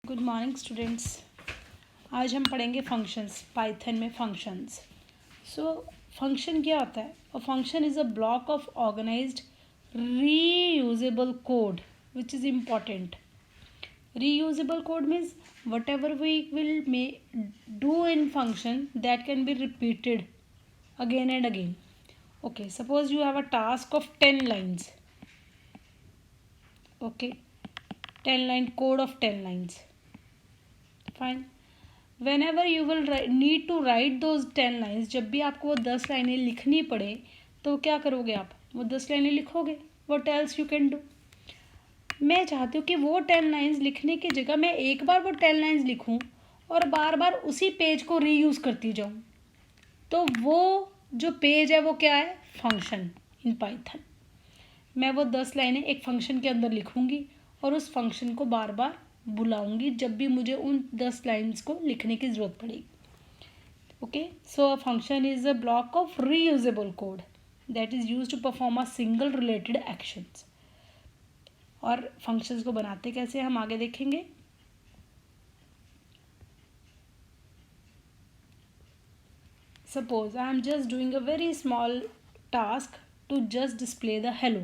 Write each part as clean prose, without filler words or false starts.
Good morning students. आज हम पढ़ेंगे फंक्शंस, पाइथन में फंक्शंस। फंक्शन क्या होता है? A function is a block of organised reusable code which is important. Reusable code means whatever we will do in function that can be repeated again and again. Okay, suppose you have a task of 10 lines. Okay, 10 line code of 10 lines. Fine. Whenever you will need to write those 10 lines, जब भी आपको वो 10 लाइनें लिखनी पड़े तो क्या करोगे आप? वो 10 लाइनें लिखोगे. What else you can do? मैं चाहती हूँ कि वो 10 लाइन्स लिखने की जगह मैं एक बार वो 10 लाइन्स लिखूँ और बार बार उसी पेज को रीयूज़ करती जाऊँ. तो वो जो पेज है वो क्या है? Function in Python. मैं वो 10 लाइनें एक फंक्शन के अंदर लिखूँगी और उस फंक्शन को बार बार बुलाऊंगी जब भी मुझे उन 10 लाइन्स को लिखने की ज़रूरत पड़ेगी. Okay, so a function is a block of reusable code that is use to perform a single related actions. और फंक्शंस को बनाते कैसे हम आगे देखेंगे. Suppose I am just doing a very small task to just display the hello.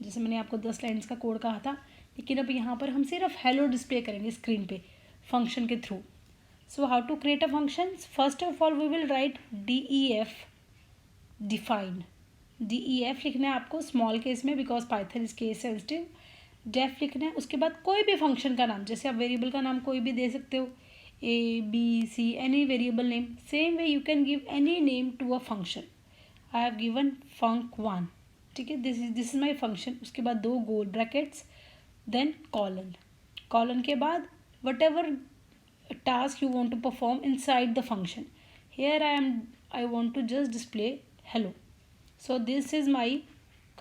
जैसे मैंने आपको 10 लाइन्स का कोड कहा था, लेकिन अब यहाँ पर हम सिर्फ हेलो डिस्प्ले करेंगे स्क्रीन पे फंक्शन के through. So how to create a function? First of all we will write def define. def लिखना है आपको स्मॉल केस में because Python is case sensitive. Def लिखना है. उसके बाद कोई भी फंक्शन का नाम, जैसे आप वेरिएबल का नाम कोई भी दे सकते हो, A B C any variable name. Same way you can give any name to a function. I have given func1. ठीक है, दिस इज माई फंक्शन. उसके बाद 2 गोल ब्रैकेट्स, देन कॉलन. कॉलन के बाद what ever task you want to perform inside the function. Here I want to just display hello. So this is my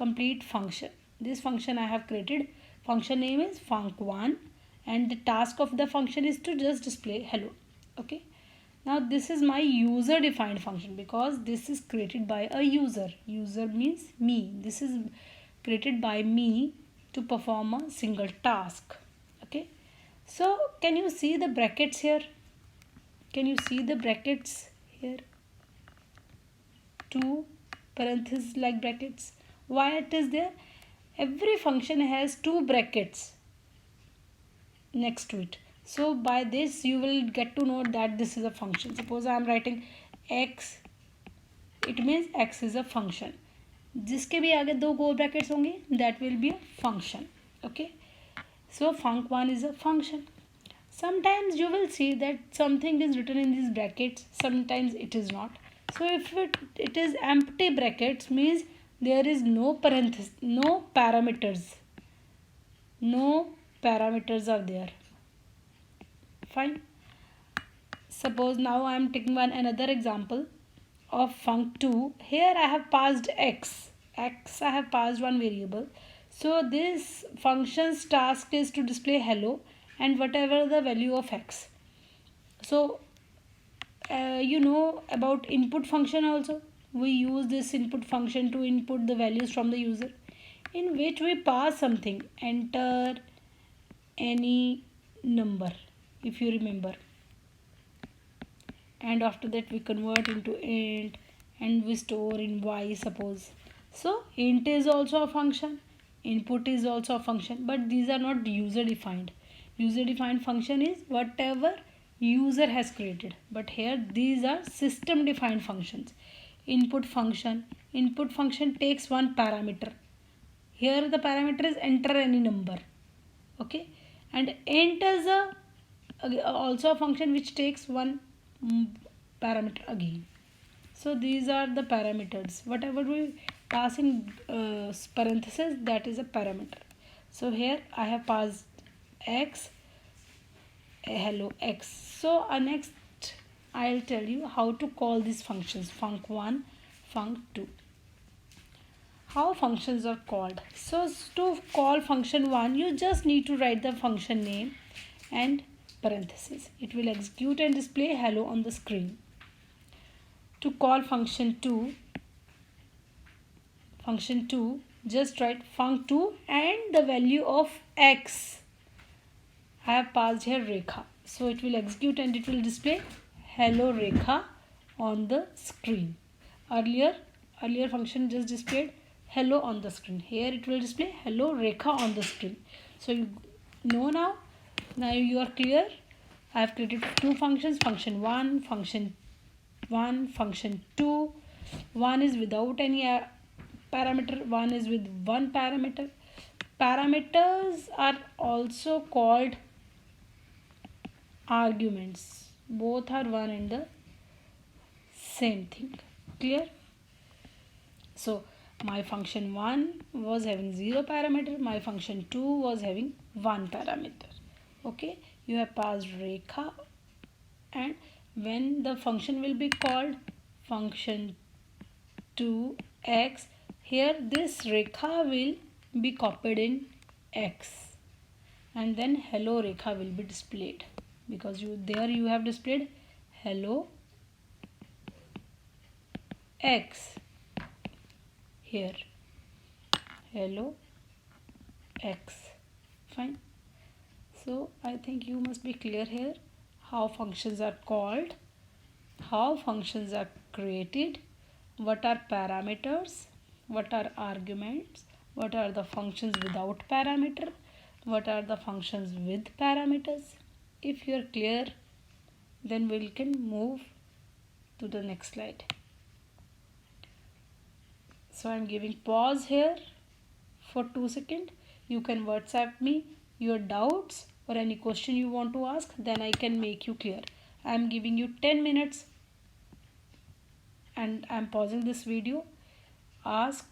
complete function. This function I have created. Function name is func1 and the task of the function is to just display hello. Okay, now this is my user defined function because this is created by a user. User means me. This is created by me to perform a single task. Okay, so can you see the brackets here? Can you see the brackets here? 2 parentheses like brackets. Why it is there? Every function has 2 brackets next to it. So by this you will get to know that this is a function. Suppose I am writing x, it means x is a function. जिसके भी आगे 2 गोल brackets होंगे that will be a function. Okay, so func1 is a function. Sometimes you will see that something is written in these brackets, sometimes it is not. So if it is empty brackets means there is no parenthesis, no parameters. No parameters are there. Fine. Suppose now I am taking another example of func2. Here I have passed x. I have passed one variable. So this function's task is to display hello and whatever the value of x. So you know about input function also. We use this input function to input the values from the user, in which we pass something, enter any number if you remember, and after that we convert into int and we store in y suppose. So int is also a function, input is also a function, but these are not user defined. User defined function is whatever user has created, but here these are system defined functions. Input function takes one parameter. Here the parameter is enter any number. Okay, and int is also a function which takes one parameter again. So these are the parameters. Whatever we pass in parentheses, that is a parameter. So here I have passed x, hello x. So next I'll tell you how to call these functions, func1, func2. How functions are called. So to call function 1, you just need to write the function name and parentheses. It will execute and display hello on the screen. To call function 2, just write func2 and the value of x. I have passed here Rekha. So it will execute and it will display hello Rekha on the screen. Earlier function just displayed hello on the screen. Here it will display hello Rekha on the screen. So you know now you are clear. I have created two functions, function 1, function 2. One is without any parameter, one is with one parameter. Parameters are also called arguments. Both are one and the same thing. Clear? So my function 1 was having 0 parameter, my function 2 was having 1 parameter. Okay, you have passed Rekha, and when the function will be called function 2x, here this Rekha will be copied in x, and then hello Rekha will be displayed, because you have displayed hello x here, hello x. Fine. So I think you must be clear here how functions are called, how functions are created, what are parameters, what are arguments, what are the functions without parameter, what are the functions with parameters. If you are clear, then we can move to the next slide. So I am giving pause here for 2 seconds. You can WhatsApp me your doubts or any question you want to ask, then I can make you clear. I am giving you 10 minutes and I am pausing this video. Ask